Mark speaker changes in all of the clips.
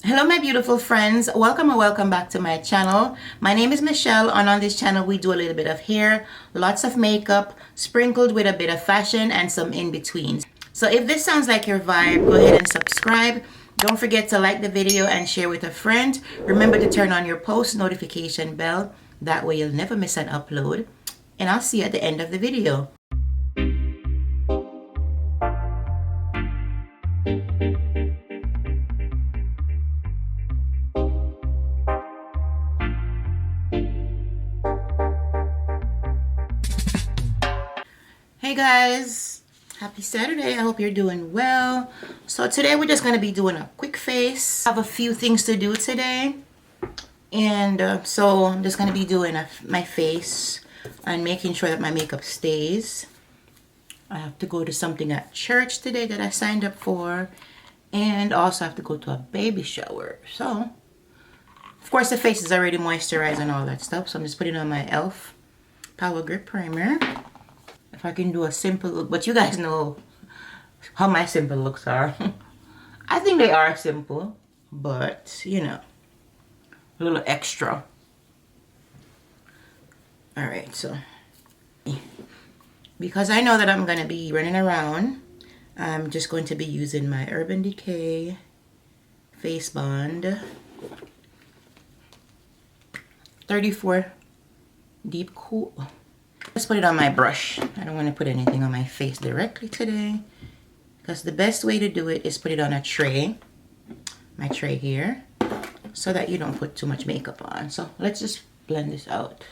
Speaker 1: Hello my beautiful friends, welcome and welcome back to my channel. My name is Michelle, and on this channel we do a little bit of hair, lots of makeup, sprinkled with a bit of fashion and some in-betweens. So if this sounds like your vibe, go ahead and subscribe. Don't forget to like the video and share with a friend. Remember to turn on your post notification bell, that way you'll never miss an upload. And I'll see you at the end of the video. Hey guys, happy Saturday. I hope you're doing well. So today we're just going to be doing a quick face. I have a few things to do today, and so I'm just going to be doing my face and making sure that my makeup stays. I have to go to something at church today that I signed up for, and also have to go to a baby shower. So of course the face is already moisturized and all that stuff, so I'm just putting on my e.l.f. Power Grip Primer. If I can do a simple look, but you guys know how my simple looks are. I think they are simple, but you know, a little extra. All right, so because I know that I'm gonna be running around, I'm just going to be using my Urban Decay Face Bond 34 Deep Cool. Let's put it on my brush. I don't want to put anything on my face directly today, because the best way to do it is put it on a tray, my tray here, so that you don't put too much makeup on. So let's just blend this out.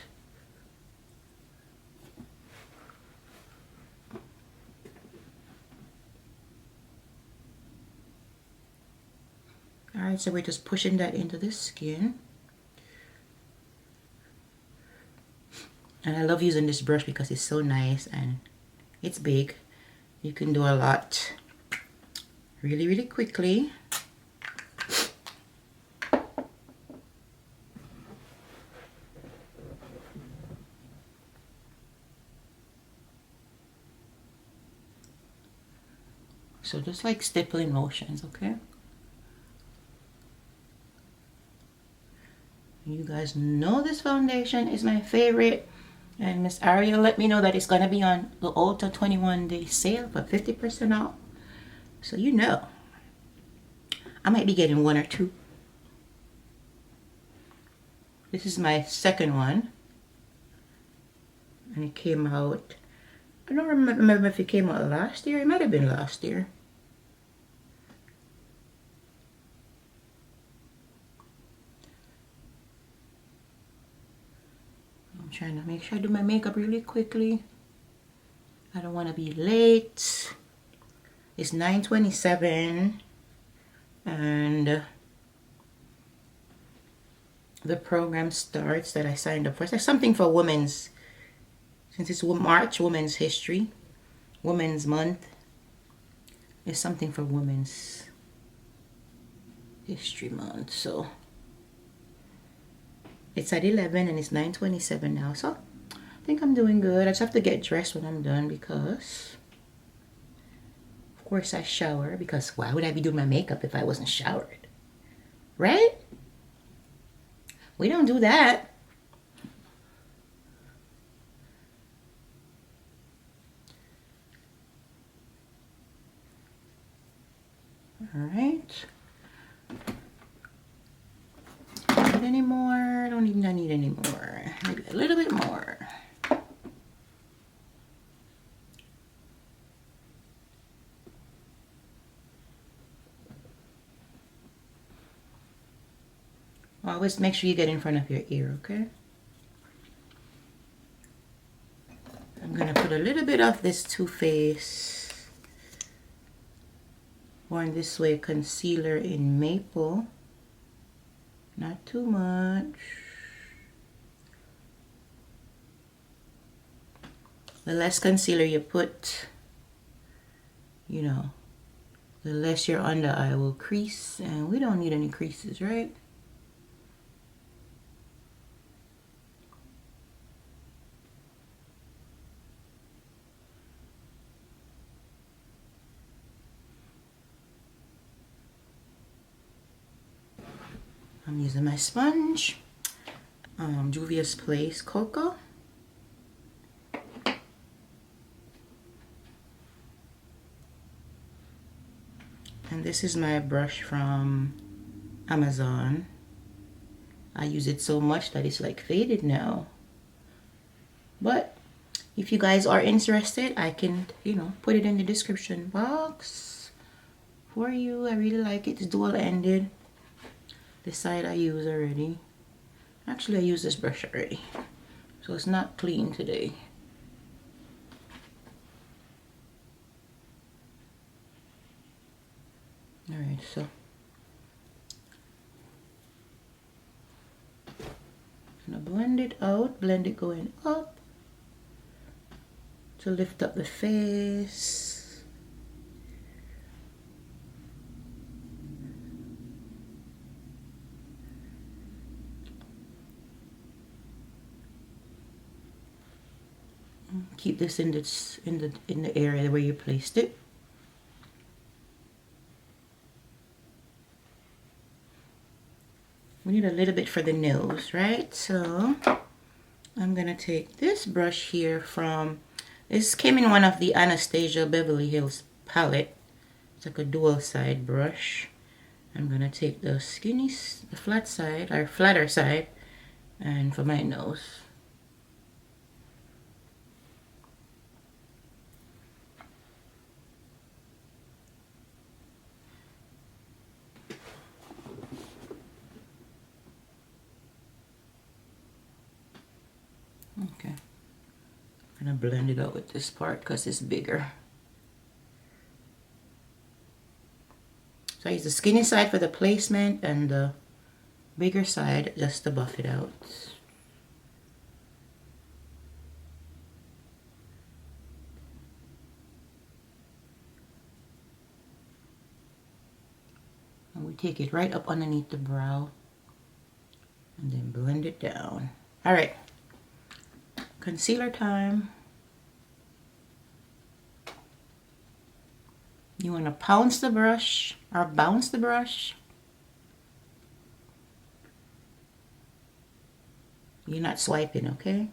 Speaker 1: Alright, so we're just pushing that into the skin. And I love using this brush because it's so nice and it's big. You can do a lot really, really quickly. So just like stippling motions, okay? You guys know this foundation is my favorite. And Miss Ariel let me know that it's gonna be on the Ulta 21-day sale for 50% off. So you know, I might be getting one or two. This is my second one, and it came out, I don't remember if it came out last year. It might have been last year. Trying to make sure I do my makeup really quickly. I don't want to be late. It's 9:27 and the program starts that I signed up for. It's like something for women's, since it's March, Women's History, Women's Month. It's something for Women's History Month. So it's at 11 and it's 9:27 now, so I think I'm doing good. I just have to get dressed when I'm done because, of course, I shower, because why would I be doing my makeup if I wasn't showered? Right? We don't do that. All right. Any more? I don't even need any more. Maybe a little bit more. Always make sure you get in front of your ear, okay? I'm gonna put a little bit of this Too Faced Born This Way concealer in Maple. Not too much. The less concealer you put, you know, the less your under eye will crease, and we don't need any creases, right? I'm using my sponge, Juvias Place Cocoa. And this is my brush from Amazon. I use it so much that it's like faded now. But if you guys are interested, I can, you know, put it in the description box for you. I really like it. It's dual-ended. This side I use already. Actually, I used this brush already, so it's not clean today. Alright, so I'm gonna blend it out, blend it going up to lift up the face. Keep this in the area where you placed it. We need a little bit for the nose, right? So I'm gonna take this brush here from, this came in one of the Anastasia Beverly Hills palette. It's like a dual side brush. I'm gonna take the flat side, or flatter side, and for my nose. Okay, I'm gonna blend it out with this part because it's bigger. So I use the skinny side for the placement and the bigger side just to buff it out. And we take it right up underneath the brow and then blend it down. All right. Concealer time. You want to pounce the brush or bounce the brush. You're not swiping, okay?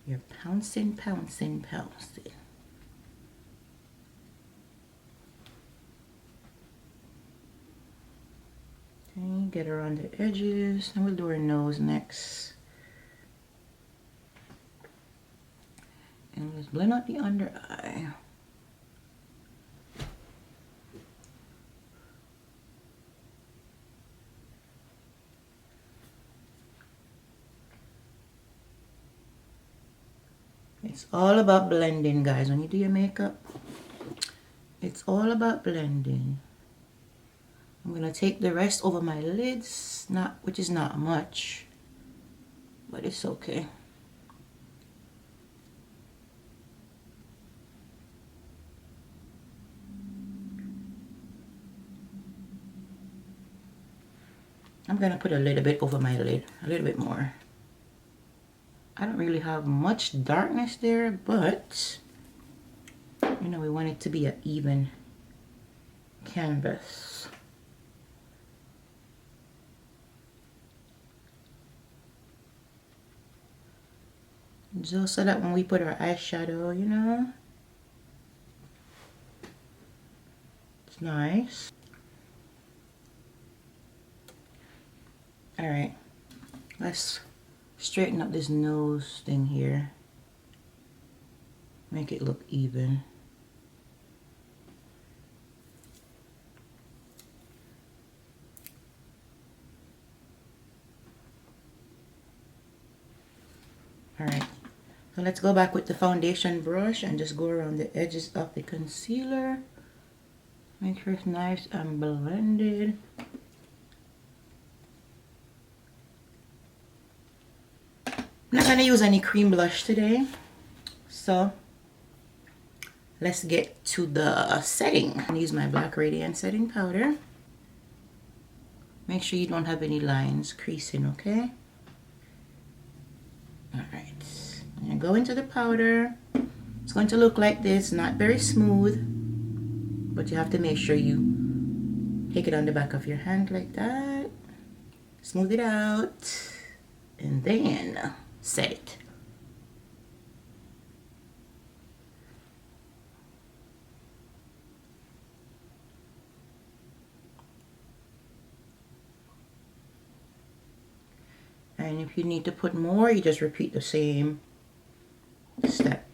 Speaker 1: You're pouncing, pouncing, pouncing. Okay, get around the edges, and we'll do her nose next. And let's blend out the under eye. It's all about blending, guys. When you do your makeup, it's all about blending. I'm gonna take the rest over my lids, which is not much, but it's okay. I'm gonna put a little bit over my lid, a little bit more. I don't really have much darkness there, but you know, we want it to be an even canvas. Just so that when we put our eyeshadow, you know, it's nice. All right, let's straighten up this nose thing here. Make it look even. All right, so let's go back with the foundation brush and just go around the edges of the concealer. Make sure it's nice and blended. I'm not going to use any cream blush today, so let's get to the setting. I'm going to use my black Radiance setting powder. Make sure you don't have any lines creasing, okay? Alright, I'm going to go into the powder. It's going to look like this, not very smooth, but you have to make sure you take it on the back of your hand like that. smooth it out, and then set it. And if you need to put more, you just repeat the same steps.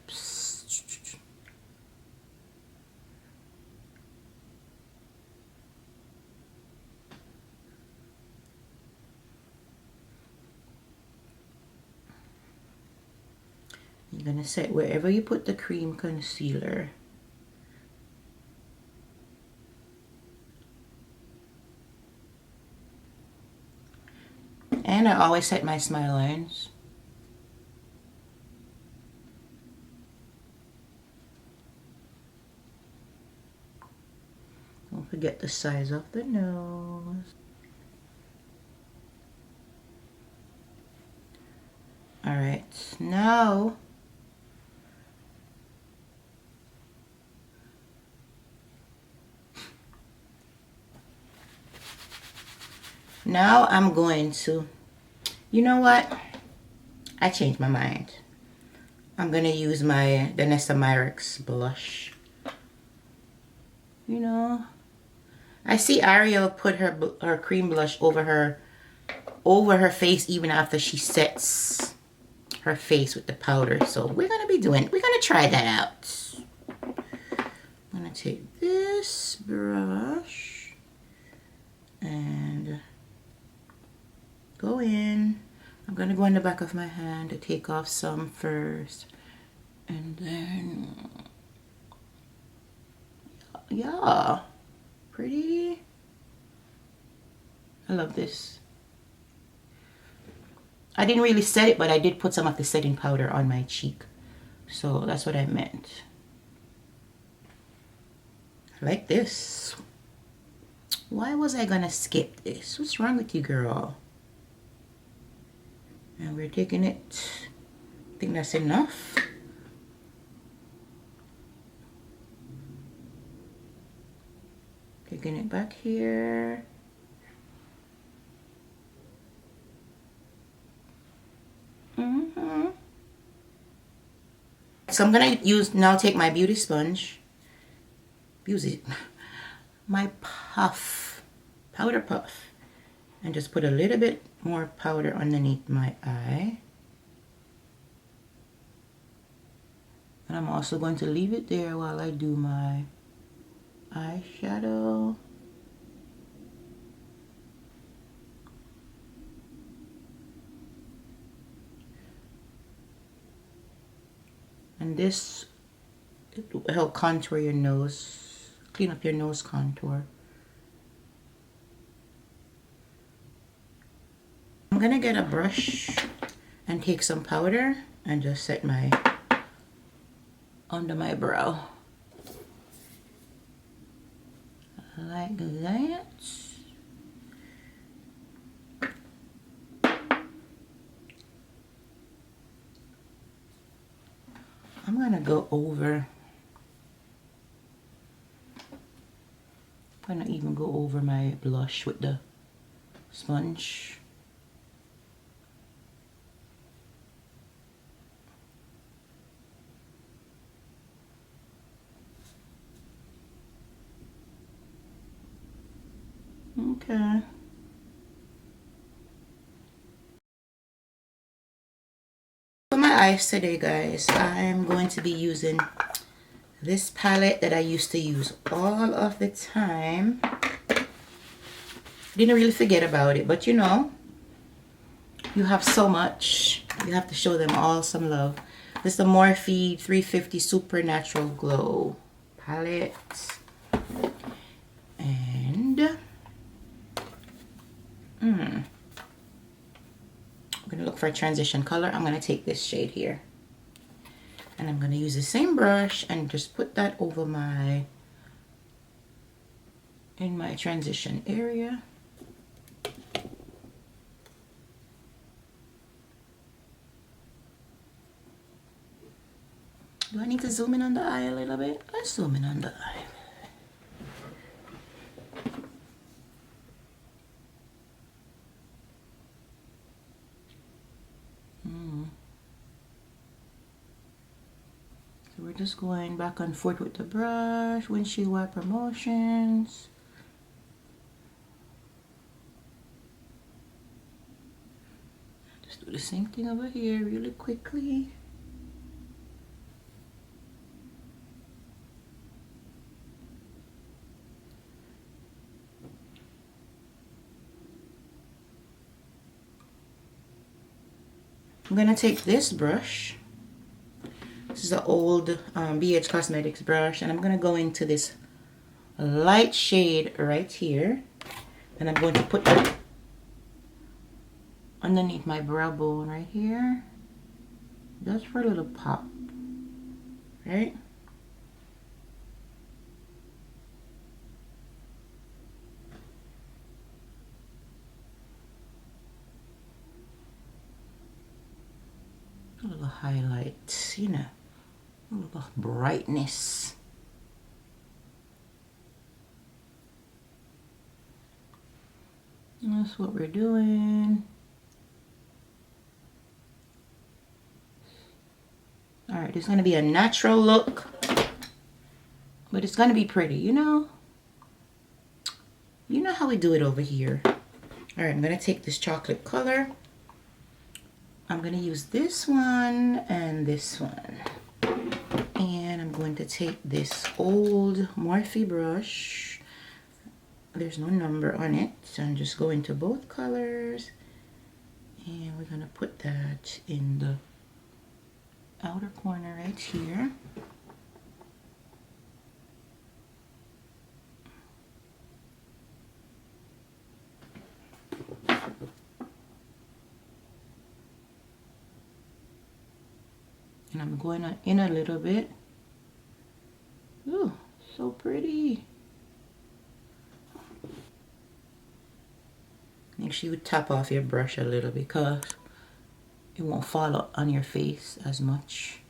Speaker 1: You're gonna set wherever you put the cream concealer. And I always set my smile lines. Don't forget the size of the nose. Alright, now I'm going to, you know what? I changed my mind. I'm going to use the Nessa Myricks blush. You know, I see Ariel put her cream blush over her face even after she sets her face with the powder. So we're going to try that out. I'm going to take this brush and go in. I'm going to go in the back of my hand to take off some first. And then, yeah, pretty. I love this. I didn't really set it, but I did put some of the setting powder on my cheek. So that's what I meant. I like this. Why was I gonna skip this? What's wrong with you, girl? And we're taking it. I think that's enough. Taking it back here. So I'm gonna take my beauty sponge, my powder puff, and just put a little bit more powder underneath my eye. And I'm also going to leave it there while I do my eyeshadow. And this, it will help contour your nose, clean up your nose contour. I'm gonna get a brush and take some powder and just set my under my brow. Like that. I'm gonna go over. I'm gonna even go over my blush with the sponge. Okay. For my eyes today, guys, I'm going to be using this palette that I used to use all of the time. Didn't really forget about it, but you know, you have so much. You have to show them all some love. This is the Morphe 350 Supernatural Glow palette. And I'm gonna look for a transition color. I'm gonna take this shade here. And I'm gonna use the same brush and just put that over in my transition area. Do I need to zoom in on the eye a little bit? Let's zoom in on the eye. we're just going back and forth with the brush, windshield wiper motions. Just do the same thing over here really quickly. I'm gonna take this brush. This is an old BH Cosmetics brush, and I'm gonna go into this light shade right here, and I'm going to put that underneath my brow bone right here, just for a little pop, right? A little highlight, you know, a little brightness. And that's what we're doing. All right, it's gonna be a natural look, but it's gonna be pretty, you know? You know how we do it over here. All right, I'm gonna take this chocolate color. I'm gonna use this one and this one. And I'm going to take this old Morphe brush. There's no number on it, so I'm just going to both colors. And we're gonna put that in the outer corner right here. And I'm going in a little bit. Ooh, so pretty. Make sure you tap off your brush a little because it won't fall out on your face as much.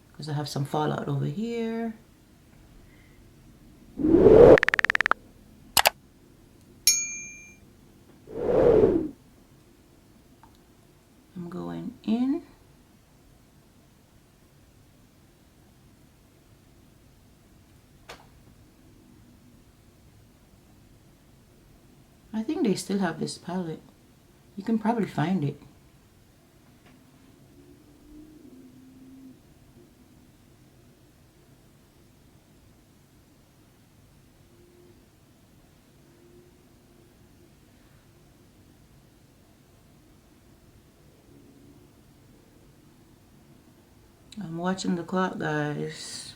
Speaker 1: Because I have some fallout over here. I'm going in. I think they still have this palette. You can probably find it. I'm watching the clock, guys.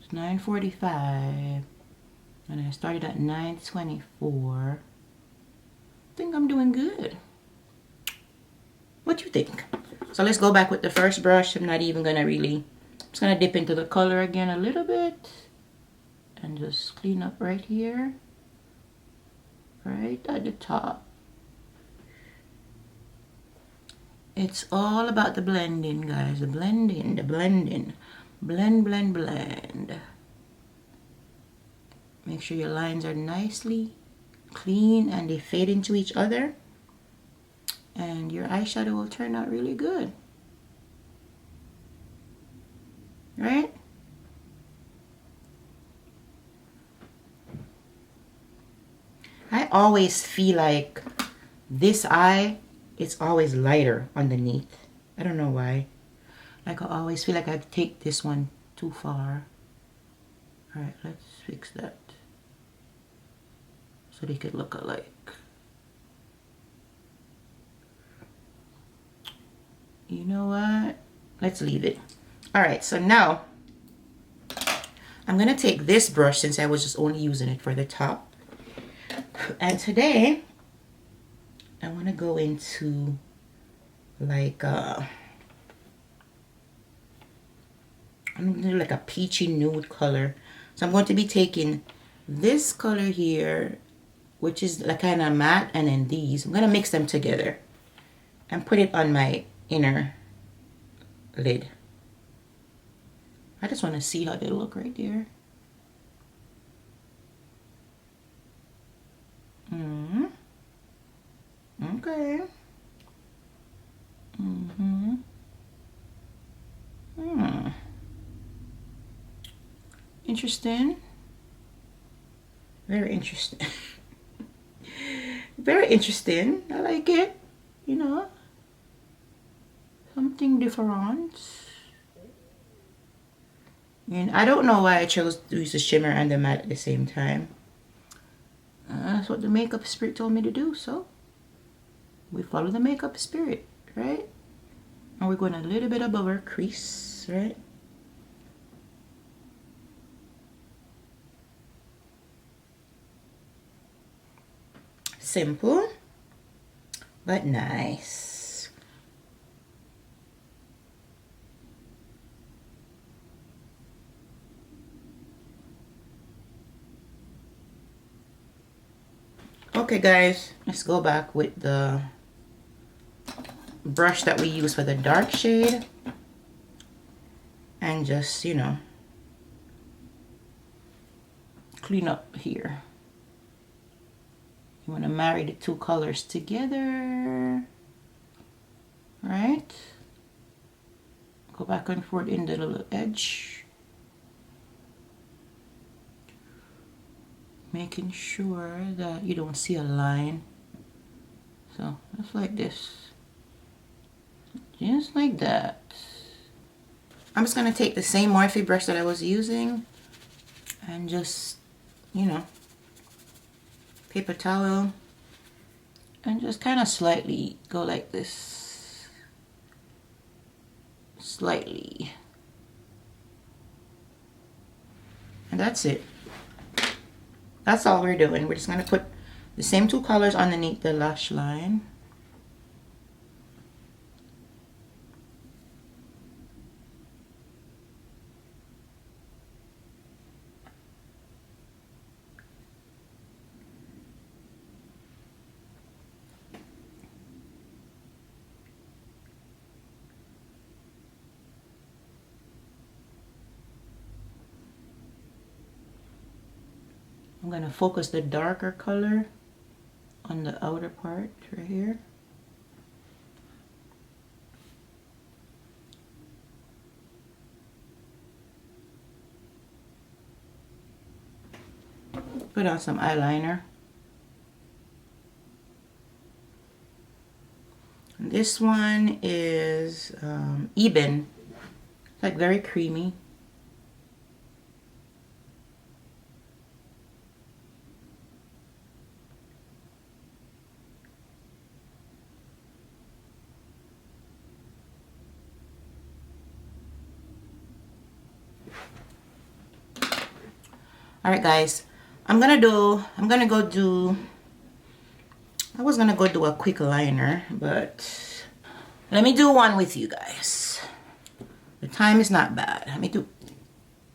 Speaker 1: It's 9:45. And I started at 9:24. I think I'm doing good. What do you think? So let's go back with the first brush. I'm not even gonna really, I'm just gonna dip into the color again a little bit and just clean up right here, right at the top. It's all about the blending, guys. The blending, the blending. Blend, blend, blend. Make sure your lines are nicely clean and they fade into each other. And your eyeshadow will turn out really good. Right? I always feel like this eye, it's always lighter underneath. I don't know why. Like I always feel like I take this one too far. All right, let's fix that so they could look alike. You know what? Let's leave it. All right, so now I'm gonna take this brush since I was just only using it for the top. And today I want to go into like I'm gonna do like a peachy nude color. So I'm going to be taking this color here, which is like kind of matte, and then these. I'm gonna mix them together and put it on my inner lid. I just want to see how they look right there. Okay. interesting. Very interesting. Very interesting. I like it. You know, something different. And I don't know why I chose to use the shimmer and the matte at the same time. That's what the makeup spirit told me to do, so we follow the makeup spirit, right? And we're going a little bit above our crease, right? Simple, but nice. Okay guys, let's go back with the brush that we use for the dark shade and just, you know, clean up here. You want to marry the two colors together, right? Go back and forth in the little edge, making sure that you don't see a line. So just like this, just like that. I'm just gonna take the same Morphe brush that I was using and just, you know, paper towel and just kind of slightly go like this, slightly, and that's it. That's all we're doing. We're just gonna put the same two colors underneath the lash line. I'm going to focus the darker color on the outer part right here. Put on some eyeliner. And this one is Ebony. It's like very creamy. All right guys, I was gonna go do a quick liner, but let me do one with you guys. The time is not bad. Let me do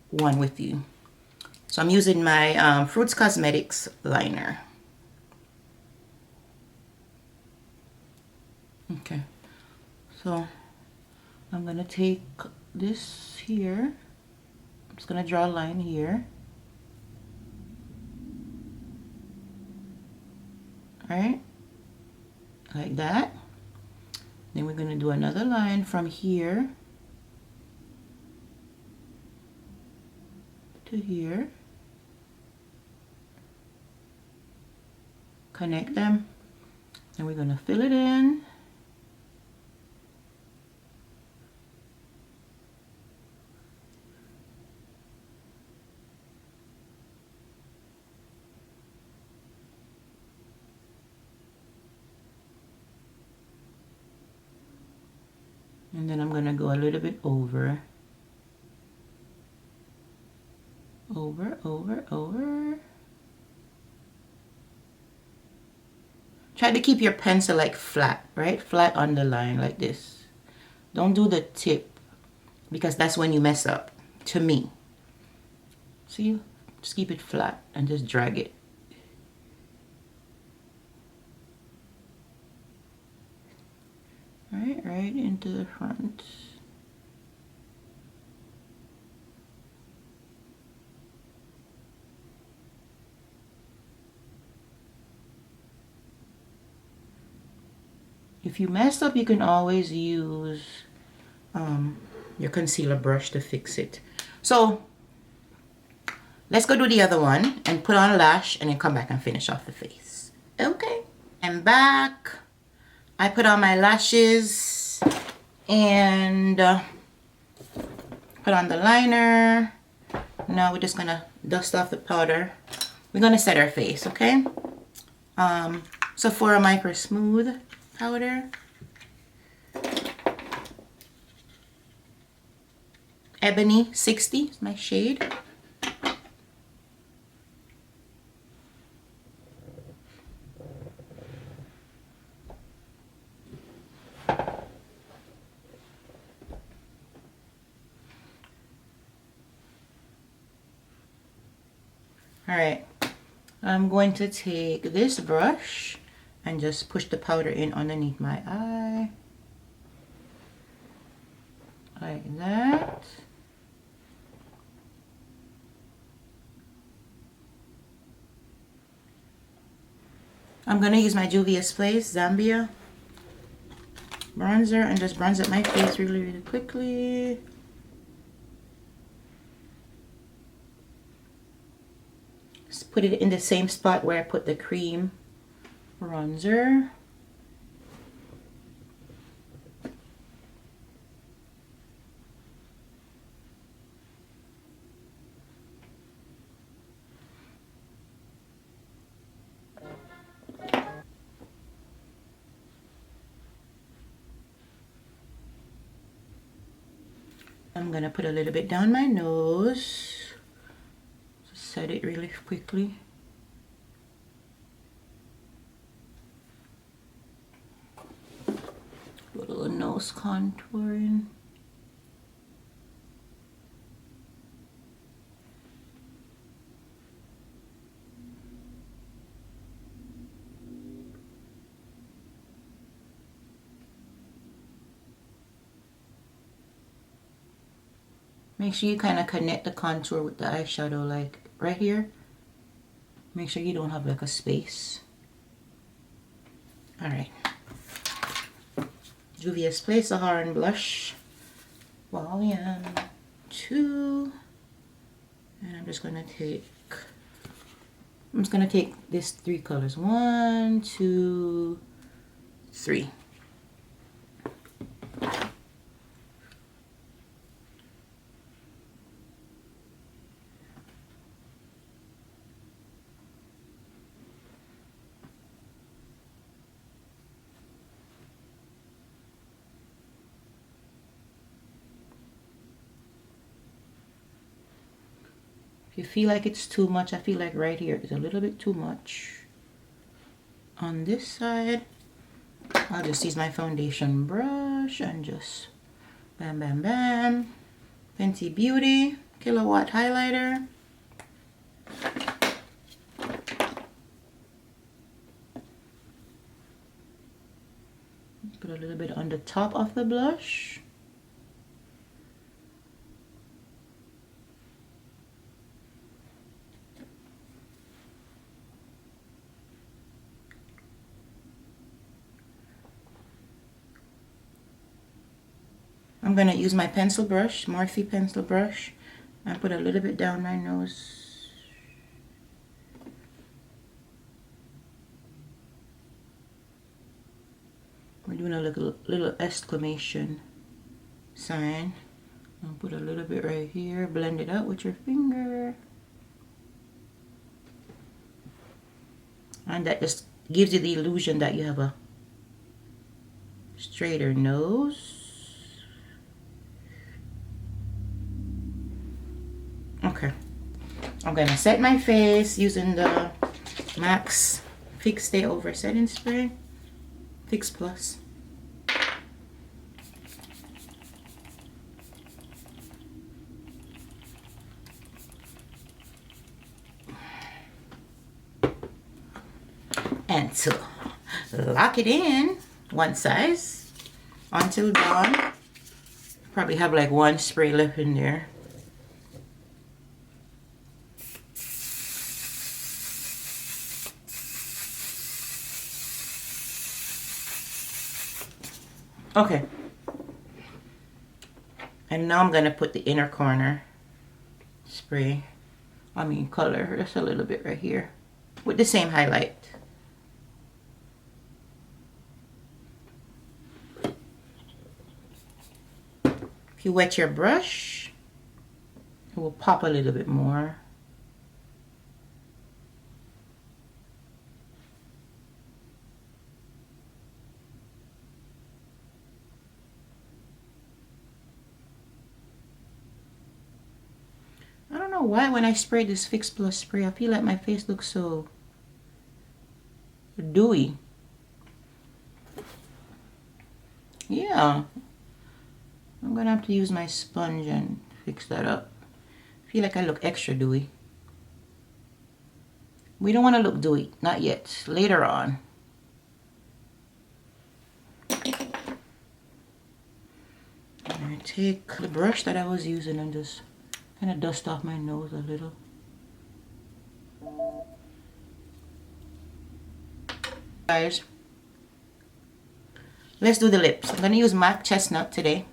Speaker 1: one with you. So I'm using my Fruits Cosmetics liner. Okay, so I'm gonna take this here. I'm just gonna draw a line here. Right, like that. Then we're going to do another line from here to here, connect them, and we're going to fill it in. And then I'm going to go a little bit over. Try to keep your pencil like flat, right? Flat on the line like this. Don't do the tip because that's when you mess up, to me. See? Just keep it flat and just drag it. Right into the front. If you messed up, you can always use your concealer brush to fix it. So let's go do the other one and put on a lash and then come back and finish off the face. Okay, I'm back. I put on my lashes and put on the liner. Now we're just gonna dust off the powder. We're gonna set our face, okay? Sephora Micro Smooth powder. Ebony 60 is my shade. Alright, I'm going to take this brush and just push the powder in underneath my eye. Like that. I'm going to use my Juvias Place Zambia bronzer and just bronze up my face really, really quickly. Just put it in the same spot where I put the cream bronzer. I'm gonna put a little bit down my nose. Just set it really quickly. A little nose contouring. Make sure you kind of connect the contour with the eyeshadow, like right here. Make sure you don't have like a space. Alright. Juvias Place Saharan blush. Volume 2. And I'm just going to take these 3 colors. 1, 2, 3. If you feel like it's too much, I feel like right here is a little bit too much. On this side, I'll just use my foundation brush and just bam, bam, bam. Fenty Beauty Kilowatt Highlighter. Put a little bit on the top of the blush. I'm going to use my pencil brush, Morphe pencil brush, and put a little bit down my nose. We're doing a little exclamation sign. I'll put a little bit right here, blend it out with your finger. And that just gives you the illusion that you have a straighter nose. Okay, I'm gonna set my face using the MAC Fix Stay Over Setting Spray, Fix Plus. And to lock it in, one size, until dawn. Probably have like 1 spray left in there. Okay, and now I'm gonna put the inner corner spray I mean color, just a little bit right here with the same highlight. If you wet your brush, it will pop a little bit more. I don't know why when I spray this Fix Plus spray, I feel like my face looks so dewy. Yeah. I'm gonna have to use my sponge and fix that up. I feel like I look extra dewy. We don't want to look dewy, not yet, later on. I'm gonna take the brush that I was using and just kind of dust off my nose a little. Guys, let's do the lips. I'm gonna use MAC Chestnut today.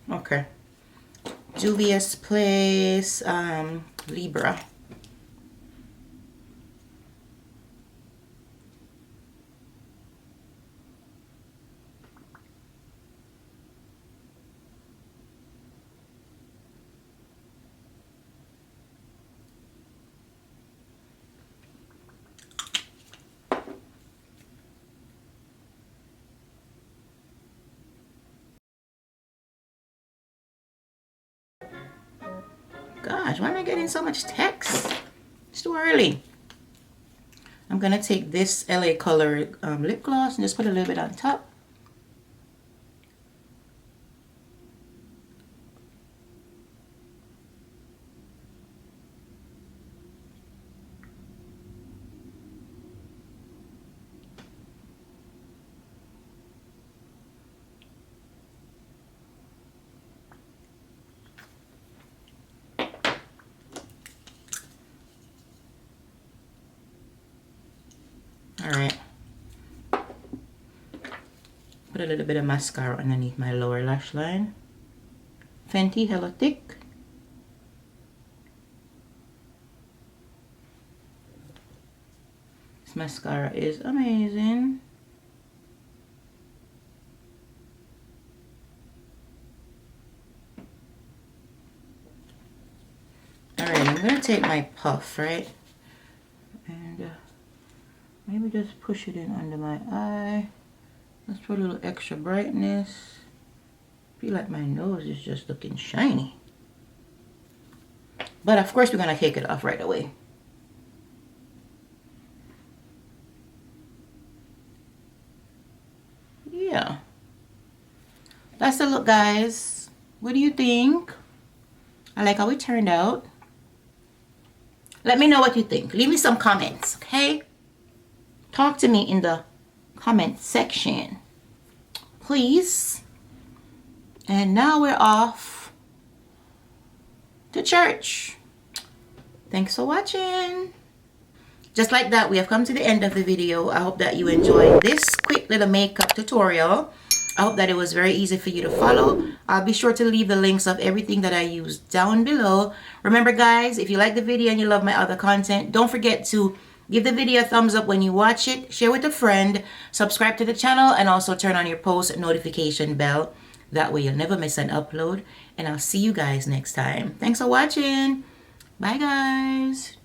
Speaker 1: Okay. Juvias Place Libra. Gosh, why am I getting so much text? It's too early. I'm gonna take this LA Color lip gloss and just put a little bit on top. Alright. Put a little bit of mascara underneath my lower lash line. Fenty Hello Thick. This mascara is amazing. Alright, I'm going to take my puff, right? And maybe just push it in under my eye. Let's put a little extra brightness. I feel like my nose is just looking shiny. But of course we're going to take it off right away. Yeah. That's the look, guys. What do you think? I like how it turned out. Let me know what you think. Leave me some comments, okay? Talk to me in the comment section, please. And now we're off to church. Thanks for watching. Just like that, we have come to the end of the video. I hope that you enjoyed this quick little makeup tutorial. I hope that it was very easy for you to follow. I'll be sure to leave the links of everything that I used down below. Remember, guys, if you like the video and you love my other content, don't forget to give the video a thumbs up when you watch it, share with a friend, subscribe to the channel, and also turn on your post notification bell. That way you'll never miss an upload. And I'll see you guys next time. Thanks for watching. Bye, guys.